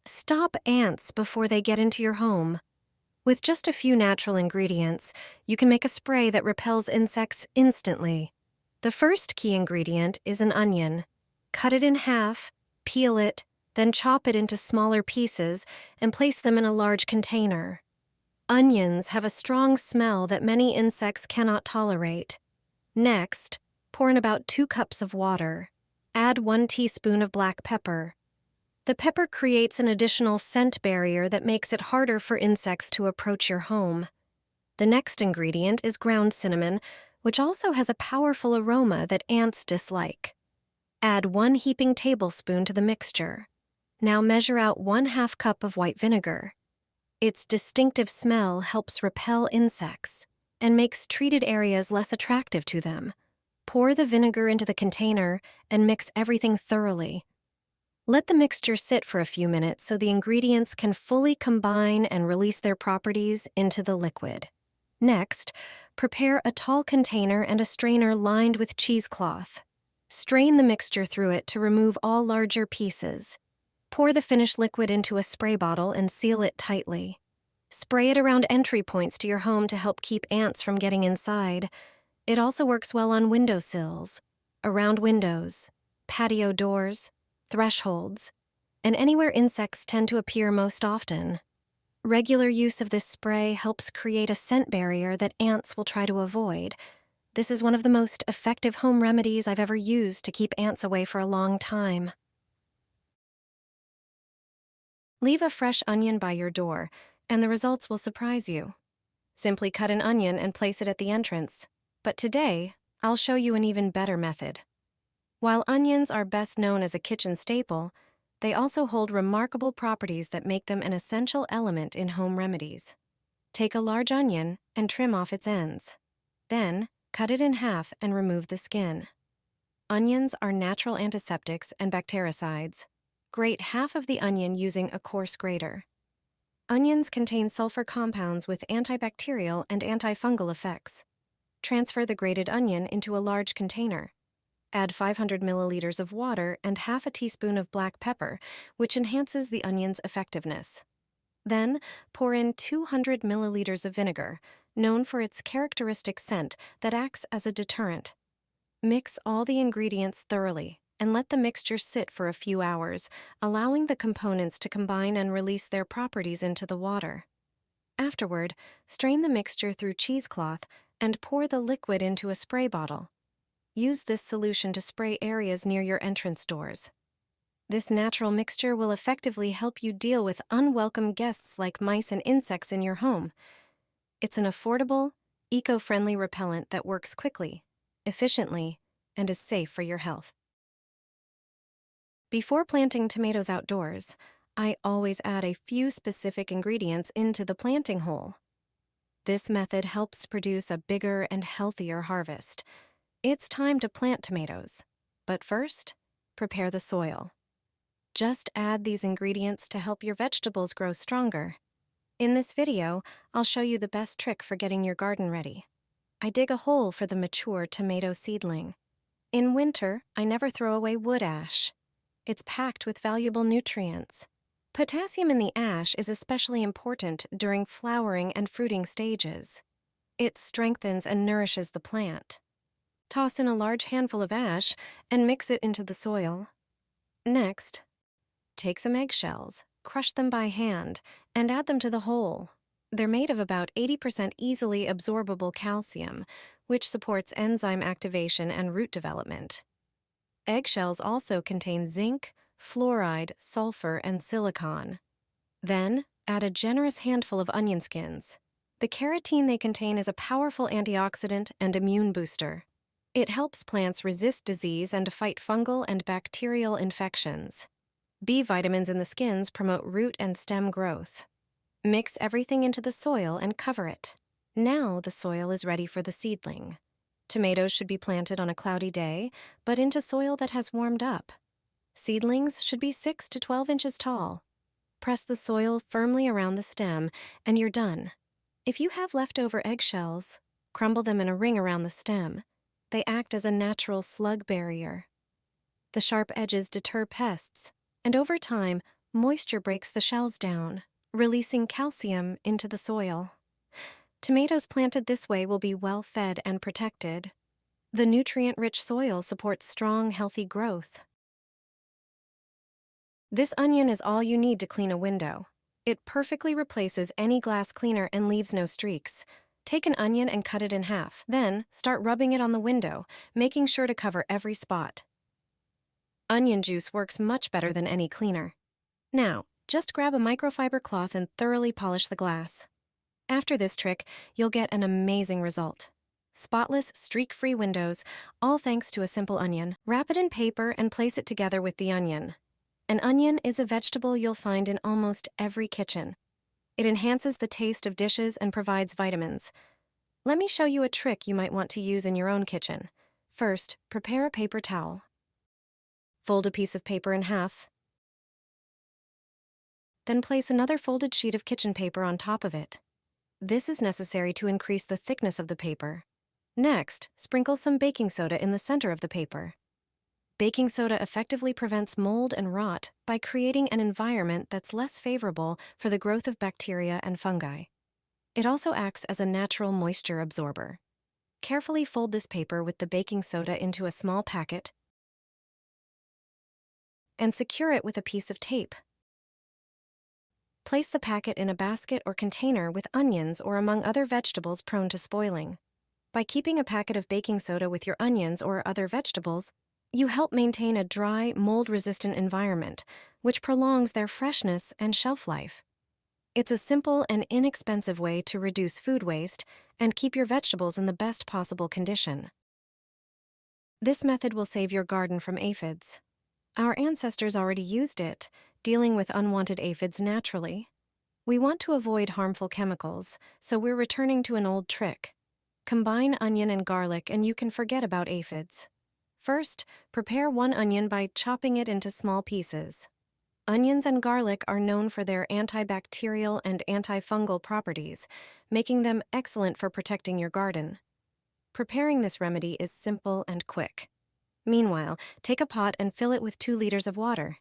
Stop ants before they get into your home. With just a few natural ingredients, you can make a spray that repels insects instantly. The first key ingredient is an onion. Cut it in half, peel it, then chop it into smaller pieces and place them in a large container. Onions have a strong smell that many insects cannot tolerate. Next, pour in about 2 cups of water. Add 1 teaspoon of black pepper. The pepper creates an additional scent barrier that makes it harder for insects to approach your home. The next ingredient is ground cinnamon, which also has a powerful aroma that ants dislike. Add 1 heaping tablespoon to the mixture. Now measure out 1/2 cup of white vinegar. Its distinctive smell helps repel insects and makes treated areas less attractive to them. Pour the vinegar into the container and mix everything thoroughly. Let the mixture sit for a few minutes so the ingredients can fully combine and release their properties into the liquid. Next, prepare a tall container and a strainer lined with cheesecloth. Strain the mixture through it to remove all larger pieces. Pour the finished liquid into a spray bottle and seal it tightly. Spray it around entry points to your home to help keep ants from getting inside. It also works well on windowsills, around windows, patio doors, thresholds, and anywhere insects tend to appear most often. Regular use of this spray helps create a scent barrier that ants will try to avoid. This is one of the most effective home remedies I've ever used to keep ants away for a long time. Leave a fresh onion by your door, and the results will surprise you. Simply cut an onion and place it at the entrance. But today, I'll show you an even better method. While onions are best known as a kitchen staple, they also hold remarkable properties that make them an essential element in home remedies. Take a large onion and trim off its ends. Then, cut it in half and remove the skin. Onions are natural antiseptics and bactericides. Grate half of the onion using a coarse grater. Onions contain sulfur compounds with antibacterial and antifungal effects. Transfer the grated onion into a large container. Add 500 milliliters of water and half a teaspoon of black pepper, which enhances the onion's effectiveness. Then, pour in 200 milliliters of vinegar, known for its characteristic scent that acts as a deterrent. Mix all the ingredients thoroughly and let the mixture sit for a few hours, allowing the components to combine and release their properties into the water. Afterward, strain the mixture through cheesecloth and pour the liquid into a spray bottle. Use this solution to spray areas near your entrance doors. This natural mixture will effectively help you deal with unwelcome guests like mice and insects in your home. It's an affordable, eco-friendly repellent that works quickly, efficiently, and is safe for your health. Before planting tomatoes outdoors, I always add a few specific ingredients into the planting hole. This method helps produce a bigger and healthier harvest. It's time to plant tomatoes, but first, prepare the soil. Just add these ingredients to help your vegetables grow stronger. In this video, I'll show you the best trick for getting your garden ready. I dig a hole for the mature tomato seedling. In winter, I never throw away wood ash. It's packed with valuable nutrients. Potassium in the ash is especially important during flowering and fruiting stages. It strengthens and nourishes the plant. Toss in a large handful of ash and mix it into the soil. Next, take some eggshells, crush them by hand, and add them to the hole. They're made of about 80% easily absorbable calcium, which supports enzyme activation and root development. Eggshells also contain zinc, fluoride, sulfur, and silicon. Then, add a generous handful of onion skins. The carotene they contain is a powerful antioxidant and immune booster. It helps plants resist disease and fight fungal and bacterial infections. B vitamins in the skins promote root and stem growth. Mix everything into the soil and cover it. Now the soil is ready for the seedling. Tomatoes should be planted on a cloudy day, but into soil that has warmed up. Seedlings should be 6 to 12 inches tall. Press the soil firmly around the stem, and you're done. If you have leftover eggshells, crumble them in a ring around the stem. They act as a natural slug barrier. The sharp edges deter pests, and over time, Moisture breaks the shells down, releasing calcium into the soil. Tomatoes planted this way will be well fed and protected. The nutrient-rich soil supports strong, healthy growth. This onion is all you need to clean a window. It perfectly replaces any glass cleaner and leaves no streaks. Take an onion and cut it in half. Then, start rubbing it on the window, making sure to cover every spot. Onion juice works much better than any cleaner. Now, just grab a microfiber cloth and thoroughly polish the glass. After this trick, you'll get an amazing result. Spotless, streak-free windows, all thanks to a simple onion. Wrap it in paper and place it together with the onion. An onion is a vegetable you'll find in almost every kitchen. It enhances the taste of dishes and provides vitamins. Let me show you a trick you might want to use in your own kitchen. First, prepare a paper towel. Fold a piece of paper in half. Then place another folded sheet of kitchen paper on top of it. This is necessary to increase the thickness of the paper. Next, sprinkle some baking soda in the center of the paper. Baking soda effectively prevents mold and rot by creating an environment that's less favorable for the growth of bacteria and fungi. It also acts as a natural moisture absorber. Carefully fold this paper with the baking soda into a small packet and secure it with a piece of tape. Place the packet in a basket or container with onions or among other vegetables prone to spoiling. By keeping a packet of baking soda with your onions or other vegetables, you help maintain a dry, mold-resistant environment, which prolongs their freshness and shelf life. It's a simple and inexpensive way to reduce food waste and keep your vegetables in the best possible condition. This method will save your garden from aphids. Our ancestors already used it, dealing with unwanted aphids naturally. We want to avoid harmful chemicals, so we're returning to an old trick. Combine onion and garlic and you can forget about aphids. First, prepare one onion by chopping it into small pieces. Onions and garlic are known for their antibacterial and antifungal properties, making them excellent for protecting your garden. Preparing this remedy is simple and quick. Meanwhile, take a pot and fill it with 2 liters of water.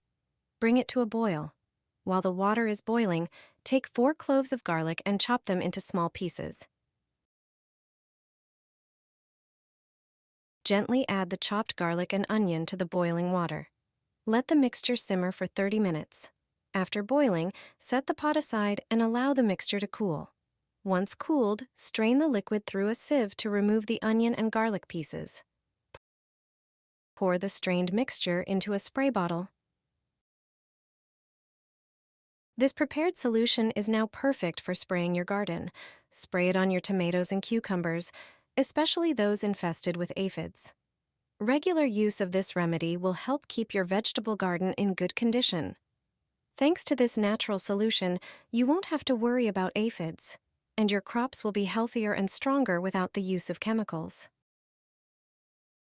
Bring it to a boil. While the water is boiling, take 4 cloves of garlic and chop them into small pieces. Gently add the chopped garlic and onion to the boiling water. Let the mixture simmer for 30 minutes. After boiling, set the pot aside and allow the mixture to cool. Once cooled, strain the liquid through a sieve to remove the onion and garlic pieces. Pour the strained mixture into a spray bottle. This prepared solution is now perfect for spraying your garden. Spray it on your tomatoes and cucumbers, especially those infested with aphids. Regular use of this remedy will help keep your vegetable garden in good condition. Thanks to this natural solution, you won't have to worry about aphids, and your crops will be healthier and stronger without the use of chemicals.